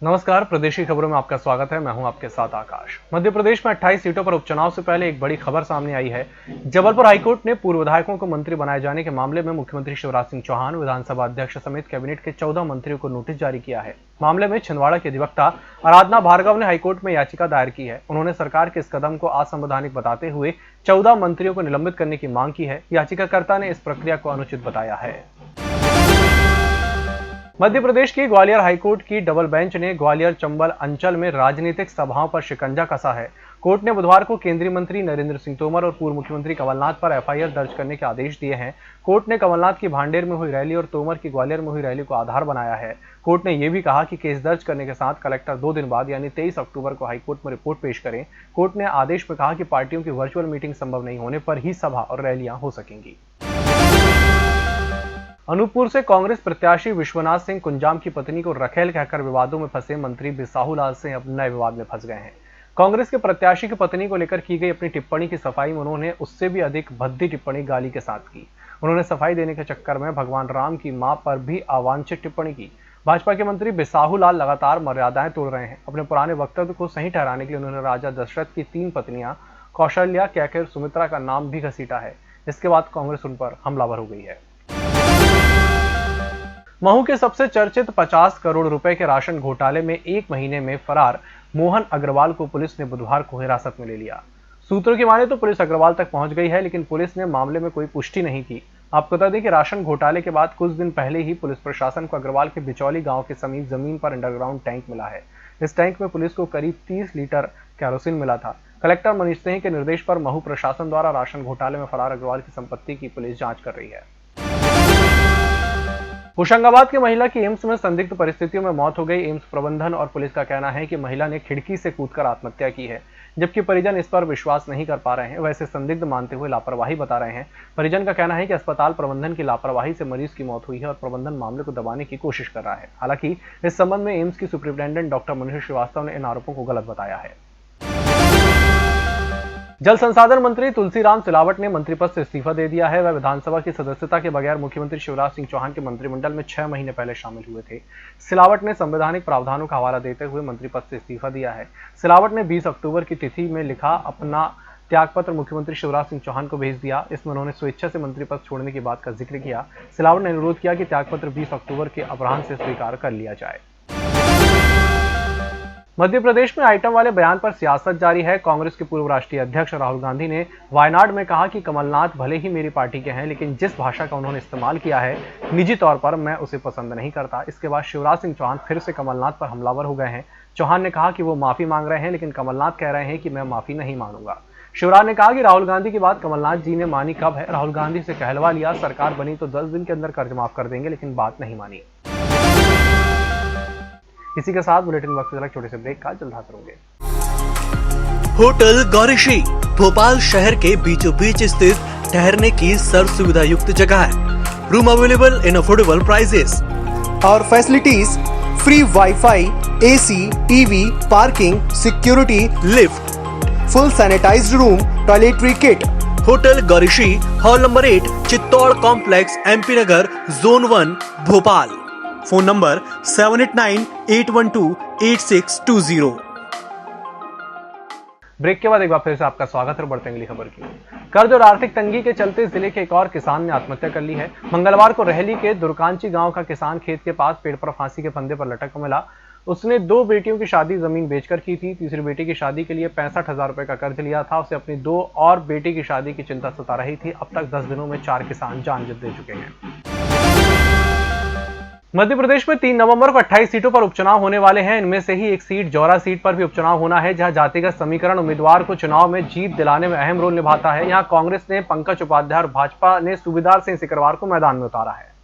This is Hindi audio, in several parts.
नमस्कार, प्रदेश की खबरों में आपका स्वागत है। मैं हूं आपके साथ आकाश। मध्य प्रदेश में 28 सीटों पर उपचुनाव से पहले एक बड़ी खबर सामने आई है। जबलपुर हाईकोर्ट ने पूर्व विधायकों को मंत्री बनाए जाने के मामले में मुख्यमंत्री शिवराज सिंह चौहान, विधानसभा अध्यक्ष समेत कैबिनेट के 14 मंत्रियों को नोटिस जारी किया है। मामले में छिंदवाड़ा की अधिवक्ता आराधना भार्गव ने हाईकोर्ट में याचिका दायर की है। उन्होंने सरकार के इस कदम को असंवैधानिक बताते हुए 14 मंत्रियों को निलंबित करने की मांग की है। याचिकाकर्ता ने इस प्रक्रिया को अनुचित बताया है। मध्य प्रदेश की ग्वालियर हाईकोर्ट की डबल बेंच ने ग्वालियर चंबल अंचल में राजनीतिक सभाओं पर शिकंजा कसा है। कोर्ट ने बुधवार को केंद्रीय मंत्री नरेंद्र सिंह तोमर और पूर्व मुख्यमंत्री कमलनाथ पर एफआईआर दर्ज करने के आदेश दिए हैं। कोर्ट ने कमलनाथ की भांडेर में हुई रैली और तोमर की ग्वालियर में हुई रैली को आधार बनाया है। कोर्ट ने यह भी कहा कि केस दर्ज करने के साथ कलेक्टर 2 दिन बाद यानी 23 अक्टूबर को हाईकोर्ट में रिपोर्ट पेश करें। कोर्ट ने आदेश में कहा कि पार्टियों की वर्चुअल मीटिंग संभव नहीं होने पर ही सभा और रैलियां हो सकेंगी। अनूपपुर से कांग्रेस प्रत्याशी विश्वनाथ सिंह कुंजाम की पत्नी को रखेल कहकर विवादों में फंसे मंत्री बिसाहू लाल सिंह अब नए विवाद में फंस गए हैं। कांग्रेस के प्रत्याशी की पत्नी को लेकर की गई अपनी टिप्पणी की सफाई में उन्होंने उससे भी अधिक भद्दी टिप्पणी गाली के साथ की। उन्होंने सफाई देने के चक्कर में भगवान राम की मां पर भी अवांछित टिप्पणी की। भाजपा के मंत्री बिसाहू लाल लगातार मर्यादाएं तोड़ रहे हैं। अपने पुराने वक्तव्य को सही ठहराने के लिए उन्होंने राजा दशरथ की 3 पत्नियां कौशल्या, कैकेर, सुमित्रा का नाम भी घसीटा है। इसके बाद कांग्रेस उन पर हमलावर हो गई है। महू के सबसे चर्चित 50 करोड़ रुपए के राशन घोटाले में 1 महीने में फरार मोहन अग्रवाल को पुलिस ने बुधवार को हिरासत में ले लिया। सूत्रों की माने तो पुलिस अग्रवाल तक पहुंच गई है, लेकिन पुलिस ने मामले में कोई पुष्टि नहीं की। आपको बता दें कि राशन घोटाले के बाद कुछ दिन पहले ही पुलिस प्रशासन को अग्रवाल के बिचौली गांव के समीप जमीन पर अंडरग्राउंड टैंक मिला है। इस टैंक में पुलिस को करीब 30 लीटर कैरोसिन मिला था। कलेक्टर मनीष सिंह के निर्देश पर महू प्रशासन द्वारा राशन घोटाले में फरार अग्रवाल की संपत्ति की पुलिस जांच कर रही है। होशंगाबाद की महिला की एम्स में संदिग्ध परिस्थितियों में मौत हो गई। एम्स प्रबंधन और पुलिस का कहना है कि महिला ने खिड़की से कूदकर आत्महत्या की है, जबकि परिजन इस पर विश्वास नहीं कर पा रहे हैं। वैसे संदिग्ध मानते हुए लापरवाही बता रहे हैं। परिजन का कहना है कि अस्पताल प्रबंधन की लापरवाही से मरीज की मौत हुई है और प्रबंधन मामले को दबाने की कोशिश कर रहा है। हालांकि इस संबंध में एम्स की सुपरिटेंडेंट डॉक्टर मनीष श्रीवास्तव ने इन आरोपों को गलत बताया है। जल संसाधन मंत्री तुलसीराम सिलावट ने मंत्री पद से इस्तीफा दे दिया है। वह विधानसभा की सदस्यता के बगैर मुख्यमंत्री शिवराज सिंह चौहान के मंत्रिमंडल में 6 महीने पहले शामिल हुए थे। सिलावट ने संवैधानिक प्रावधानों का हवाला देते हुए मंत्री पद से इस्तीफा दिया है। सिलावट ने 20 अक्टूबर की तिथि में लिखा अपना त्यागपत्र मुख्यमंत्री शिवराज सिंह चौहान को भेज दिया। इसमें उन्होंने स्वेच्छा से मंत्री पद छोड़ने की बात का जिक्र किया। सिलावट ने अनुरोध किया कि त्यागपत्र 20 अक्टूबर के अपराह्न से स्वीकार कर लिया जाए। मध्य प्रदेश में आइटम वाले बयान पर सियासत जारी है। कांग्रेस के पूर्व राष्ट्रीय अध्यक्ष राहुल गांधी ने वायनाड में कहा कि कमलनाथ भले ही मेरी पार्टी के हैं, लेकिन जिस भाषा का उन्होंने इस्तेमाल किया है निजी तौर पर मैं उसे पसंद नहीं करता। इसके बाद शिवराज सिंह चौहान फिर से कमलनाथ पर हमलावर हो गए हैं। चौहान ने कहा कि वो माफी मांग रहे हैं, लेकिन कमलनाथ कह रहे हैं कि मैं माफी नहीं मांगूंगा। शिवराज ने कहा कि राहुल गांधी की बात कमलनाथ जी ने मानी कब है। राहुल गांधी से कहलवा लिया, सरकार बनी तो 10 दिन के अंदर कर्ज माफ कर देंगे, लेकिन बात नहीं मानी। इसी के साथ बुलेटिन वक्त से छोटे से ब्रेक का जल्द हाजिर होंगे। होटल गौरीशी भोपाल शहर के बीचों बीच स्थित ठहरने की सर्व सुविधा युक्त जगह है। Room available in affordable prices और facilities free wifi, AC, TV, parking, security, lift, full sanitised room, toiletry kit. Hotel Gaurishi, hall number 8, Chittor complex, MP Nagar, zone 1, Bhopal. Phone number 7898128620। Break के बाद एक बार फिर से आपका स्वागत है। बढ़ते अगली खबर की। कर्ज और आर्थिक तंगी के चलते जिले के एक और किसान ने आत्महत्या कर ली है। मंगलवार को रहली के दुर्कांची गांव का किसान खेत के पास पेड़ पर फांसी के फंदे पर लटक मिला। उसने 2 बेटियों की शादी जमीन बेचकर की थी। तीसरी बेटी की शादी के लिए 65,000 रुपए का कर्ज लिया था। उसे अपनी 2 और बेटी की शादी की चिंता सता रही थी। अब तक 10 दिनों में 4 किसान जान दे चुके हैं। मध्य प्रदेश में 3 नवंबर को 28 सीटों पर उपचुनाव होने वाले हैं। इनमें से ही एक सीट जौरा सीट पर भी उपचुनाव होना है, जहां जातिगत समीकरण उम्मीदवार को चुनाव में जीत दिलाने में अहम रोल निभाता है। यहां कांग्रेस ने पंकज उपाध्याय और भाजपा ने सूबेदार सिंह सिकरवार को मैदान में उतारा है।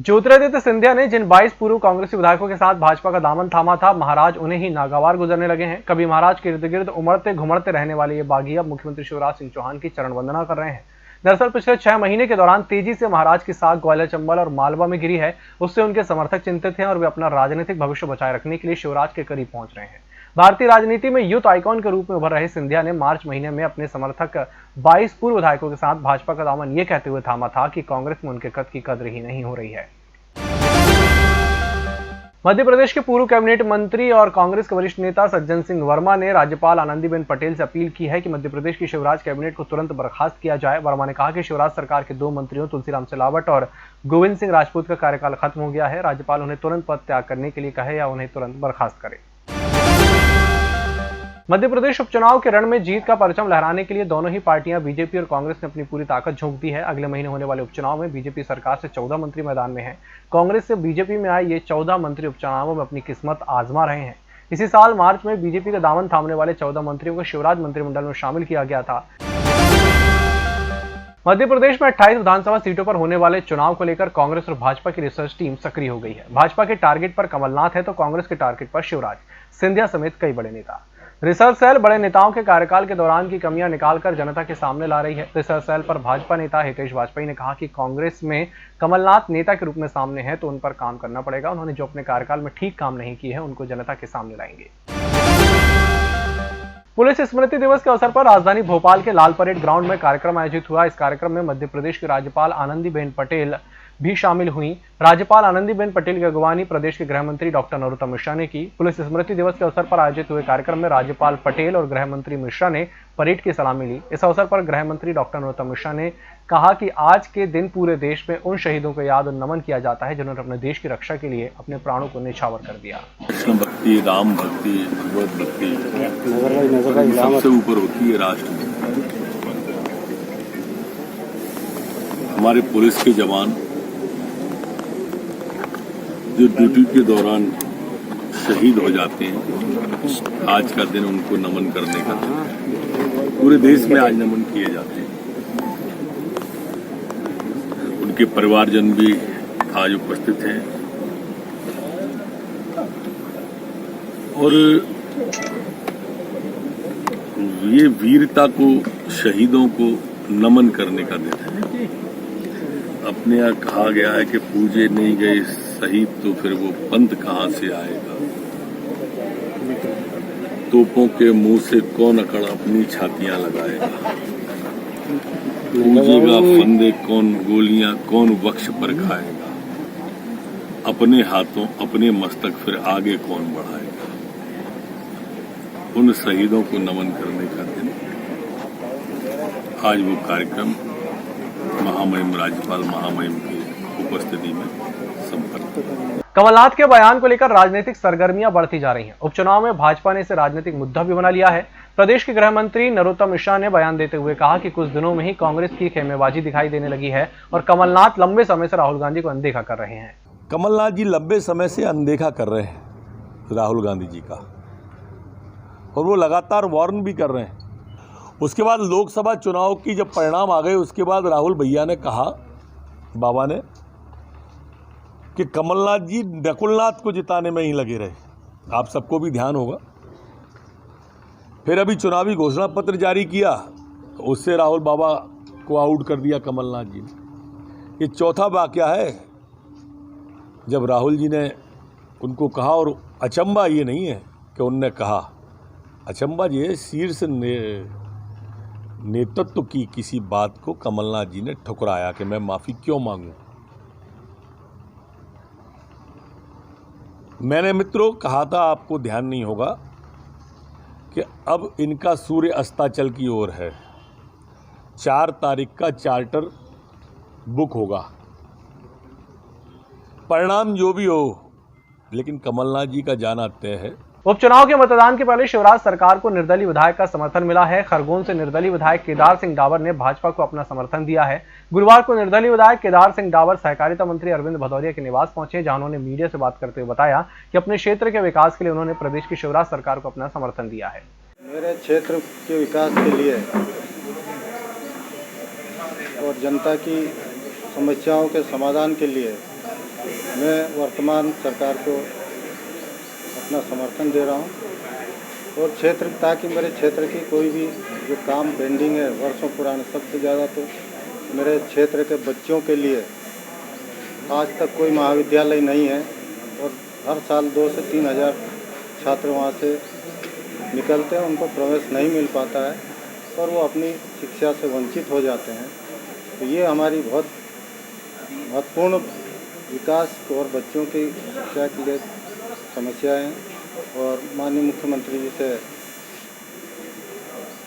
ज्योतिरादित्य सिंधिया ने जिन 22 पूर्व कांग्रेसी विधायकों के साथ भाजपा का दामन थामा था, महाराज उन्हें ही नागवार गुजरने लगे हैं। कभी महाराज के इर्द गिर्द उमड़ते घुमड़ते रहने वाले ये बागी अब मुख्यमंत्री शिवराज सिंह चौहान की चरण वंदना कर रहे हैं। दरअसल पिछले 6 महीने के दौरान तेजी से महाराज की साख ग्वालियर, चंबल और मालवा में गिरी है। उससे उनके समर्थक चिंतित हैं और वे अपना राजनीतिक भविष्य बचाए रखने के लिए शिवराज के करीब पहुंच रहे हैं। भारतीय राजनीति में यूथ आइकॉन के रूप में उभर रहे सिंधिया ने मार्च महीने में अपने समर्थक 22 पूर्व विधायकों के साथ भाजपा का दामन ये कहते हुए थामा था कि कांग्रेस में उनके कद की कद्र ही नहीं हो रही है। मध्य प्रदेश के पूर्व कैबिनेट मंत्री और कांग्रेस के वरिष्ठ नेता सज्जन सिंह वर्मा ने राज्यपाल आनंदीबेन पटेल से अपील की है कि मध्य प्रदेश की शिवराज कैबिनेट को तुरंत बर्खास्त किया जाए। वर्मा ने कहा कि शिवराज सरकार के 2 मंत्रियों तुलसीराम सिलावट और गोविंद सिंह राजपूत का कार्यकाल खत्म हो गया है। राज्यपाल उन्हें तुरंत पद त्याग करने के लिए कहे या उन्हें तुरंत बर्खास्त करे। मध्य प्रदेश उपचुनाव के रण में जीत का परचम लहराने के लिए दोनों ही पार्टियां बीजेपी और कांग्रेस ने अपनी पूरी ताकत झोंक दी है। अगले महीने होने वाले उपचुनाव में बीजेपी सरकार से 14 मंत्री मैदान में हैं। कांग्रेस से बीजेपी में आए ये 14 मंत्री उपचुनावों में अपनी किस्मत आजमा रहे हैं। इसी साल मार्च में बीजेपी का दामन थामने वाले 14 मंत्रियों को शिवराज मंत्रिमंडल में शामिल किया गया था। मध्य प्रदेश में 28 विधानसभा सीटों पर होने वाले चुनाव को लेकर कांग्रेस और भाजपा की रिसर्च टीम सक्रिय हो गई है। भाजपा के टारगेट पर कमलनाथ है तो कांग्रेस के टारगेट पर शिवराज, सिंधिया समेत कई बड़े नेता। रिसर्च सेल बड़े नेताओं के कार्यकाल के दौरान की कमियां निकालकर जनता के सामने ला रही है। रिसर्च सेल पर भाजपा नेता हितेश वाजपेयी ने कहा कि कांग्रेस में कमलनाथ नेता के रूप में सामने हैं तो उन पर काम करना पड़ेगा। उन्होंने जो अपने कार्यकाल में ठीक काम नहीं किए हैं उनको जनता के सामने लाएंगे। पुलिस स्मृति दिवस के अवसर पर राजधानी भोपाल के लाल परेड ग्राउंड में कार्यक्रम आयोजित हुआ। इस कार्यक्रम में मध्य प्रदेश की राज्यपाल आनंदीबेन पटेल भी शामिल हुई। राज्यपाल आनंदीबेन पटेल की अगवानी प्रदेश के गृह मंत्री डॉक्टर नरोत्तम मिश्रा ने की। पुलिस स्मृति दिवस के अवसर पर आयोजित हुए कार्यक्रम में राज्यपाल पटेल और गृह मंत्री मिश्रा ने परेड की सलामी ली। इस अवसर पर गृह मंत्री डॉक्टर नरोत्तम मिश्रा ने कहा कि आज के दिन पूरे देश में उन शहीदों को याद और नमन किया जाता है जिन्होंने अपने देश की रक्षा के लिए अपने प्राणों को न्यौछावर कर दिया। कृष्ण भक्ति, राम भक्ति, भगवत भक्ति सबसे ऊपर होती है राष्ट्र में। हमारे पुलिस के जवान जो ड्यूटी के दौरान शहीद हो जाते हैं, आज का दिन उनको नमन करने का दिन है। पूरे देश में आज नमन किए जाते हैं। उनके परिवारजन भी आज उपस्थित हैं और ये वीरता को, शहीदों को नमन करने का दिन है। अपने यहाँ कहा गया है कि पूजे नहीं गए शहीद तो फिर वो पंथ कहाँ से आएगा। तोपों के मुंह से कौन अकड़ अपनी छातियां लगाएगा। पूजेगा फंदे कौन, गोलियां कौन वक्ष पर खाएगा। अपने हाथों अपने मस्तक फिर आगे कौन बढ़ाएगा। उन शहीदों को नमन करने का दिन आज वो कार्यक्रम महामहिम राज्यपाल महामहिम की उपस्थिति में संपन्न। कमलनाथ के बयान को लेकर राजनीतिक सरगर्मियां बढ़ती जा रही हैं। उपचुनाव में भाजपा ने इसे राजनीतिक मुद्दा भी बना लिया है। प्रदेश के गृह मंत्री नरोत्तम मिश्रा ने बयान देते हुए कहा कि कुछ दिनों में ही कांग्रेस की खेमेबाजी दिखाई देने लगी है और कमलनाथ लंबे समय से राहुल गांधी को अनदेखा कर रहे हैं। कमलनाथ जी लंबे समय से अनदेखा कर रहे हैं राहुल गांधी जी का, और वो लगातार वार्न भी कर रहे हैं। उसके बाद लोकसभा चुनाव की जब परिणाम आ गए, उसके बाद राहुल भैया ने कहा, बाबा ने, कि कमलनाथ जी नकुलनाथ को जिताने में ही लगे रहे। आप सबको भी ध्यान होगा। फिर अभी चुनावी घोषणा पत्र जारी किया तो उससे राहुल बाबा को आउट कर दिया कमलनाथ जी ने। ये चौथा वाकया है जब राहुल जी ने उनको कहा, और अचंबा ये नहीं है कि उनने कहा, अचंबा ये शीर्ष नेतृत्व की किसी बात को कमलनाथ जी ने ठुकराया कि मैं माफ़ी क्यों मांगूं। मैंने मित्रों कहा था, आपको ध्यान नहीं होगा, कि अब इनका सूर्य अस्ताचल की ओर है। 4 तारीख का चार्टर बुक होगा। परिणाम जो भी हो, लेकिन कमलनाथ जी का जाना तय है। उपचुनाव के मतदान के पहले शिवराज सरकार को निर्दलीय विधायक का समर्थन मिला है। खरगोन से निर्दलीय विधायक केदार सिंह डावर ने भाजपा को अपना समर्थन दिया है। गुरुवार को निर्दलीय विधायक केदार सिंह डावर सहकारिता मंत्री अरविंद भदौरिया के निवास पहुंचे, जहां उन्होंने मीडिया से बात करते हुए बताया कि अपने क्षेत्र के विकास के लिए उन्होंने प्रदेश की शिवराज सरकार को अपना समर्थन दिया है। मेरे क्षेत्र के विकास के लिए और जनता की समस्याओं के समाधान के लिए मैं वर्तमान सरकार को अपना समर्थन दे रहा हूं। और क्षेत्र, ताकि मेरे क्षेत्र की कोई भी जो काम पेंडिंग है वर्षों पुराने, सबसे ज़्यादा तो मेरे क्षेत्र के बच्चों के लिए आज तक कोई महाविद्यालय नहीं है और हर साल 2 से 3 हज़ार छात्र वहाँ से निकलते हैं, उनको प्रवेश नहीं मिल पाता है और वो अपनी शिक्षा से वंचित हो जाते हैं। तो ये हमारी बहुत महत्वपूर्ण विकास और बच्चों की शिक्षा के लिए समस्याएं हैं और माननीय मुख्यमंत्री जी से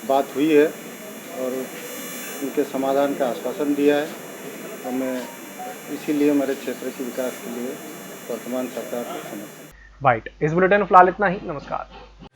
बात हुई है और उनके समाधान का आश्वासन दिया है और मैं इसीलिए मेरे क्षेत्र के विकास के लिए वर्तमान सरकार को समर्थन। बाइट इस बुलेटिन में फिलहाल इतना ही। नमस्कार।